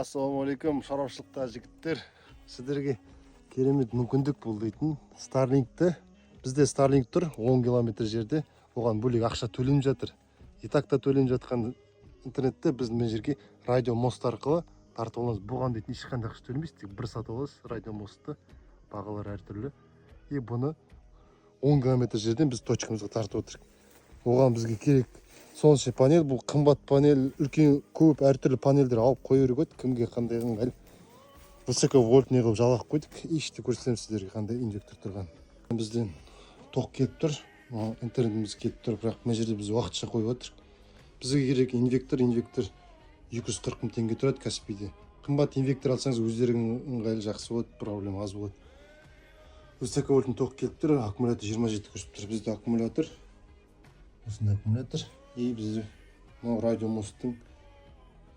Ассалаумалейкум, шаруашылықта жігіттер. Сіздерге керемет мүмкіндік бұл дейтін Starlink'ті. Бізде Starlink тұр 10 километр жерде. Оған бөлек ақша төленіп жатыр. И так та төленіп жатқан интернетте біз мына жерге радио мост арқылы тартып аламыз. Бұған дейтін ешқандай ақша төлемейсіз, тек бір сатып аласыз радио мостты. Бағалар әртүрлі. И бұны 10 километр жерден біз точкамызға тартып отырмыз. Оған бізге керек солнечный панель, бұл қымбат панель, үлкен көп әртүрлі панельдер алып қою керек. Кімге қандай ыңғайлы. Высоковольтный қылып жалақ қойдық. Ешті көрсетемін сіздерге қандай индуктор тұрған. Бізден тоқ келіп тұр, интернетіміз келіп тұр, бірақ мына жерде біз уақытша қойып отыр. Бізге керек инвектор 240 мың теңге тұрады Каспийде. Қымбат инвектор алсаңыз өздеріңіз ыңғайлы жақсы болады, проблема аз болады. Высоковольтный тоқ келіп тұр, аккумулятор 27 көрсетіп тұр. Бізде аккумулятор осындай аккумулятор. И бізде радио мосттың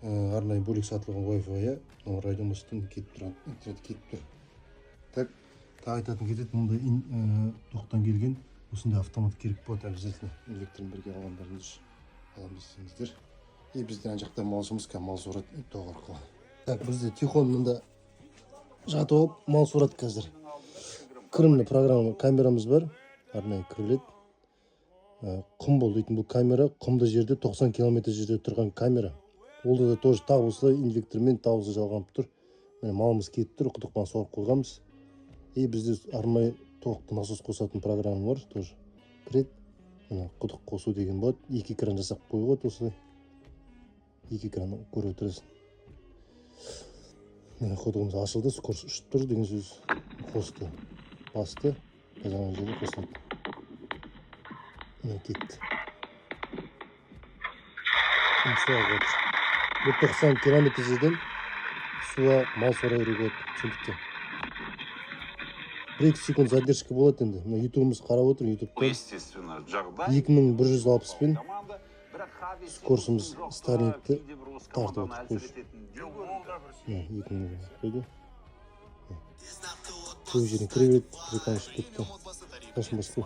арнайы бөлек сатылған Wi-Fi, радио мосттың кетіп тұрған интернет кетіп тұр. Так, айтатын кетеді, мұндай тоқтан келген осындай автомат керек болады, обязательно инвекторын бірге алғандарыңыз аламыз десеңіздер. И бізде ана жақта мал жұмыс, мал сорады тоқ арқылы. Так, бізде Тихон мында жатып алып мал сорады қазір. Кірімлі программа камерамыз бар, арнайы кіріледі. Құмбол дейтін бұл камера, құмды жерде 90 километр жерде тұрған камера. Олда да тоже тағы осылай инвектормен тауызы жалғанып тұр. Малымыз кетіп тұр, құдықпан соғып қойғанбыз. И бізде арнайы тоқты насос қосатын программа бар, тоже кіреді. Құдық қосу деген болады. Екі экран жасап қойып осылай. Екі экран көріп отырасың. Құдығымыз ашылды, скорость ұшып тұр деген сөз. Қосты, басты, қазан жерде қосылды. Кетті. Суға қойды. Бұл 90 километр жерден суға мал сора керек болады. Түсіндікте. 1-2 секунд задержка болады енді. Ютубымыз қарап отыр, ютубта 2160 пен скоростымыз Starlink'ті тартып отыр. 2000 қойды. Сол жерден кіре береді, приканшы кетті. Қашын басты.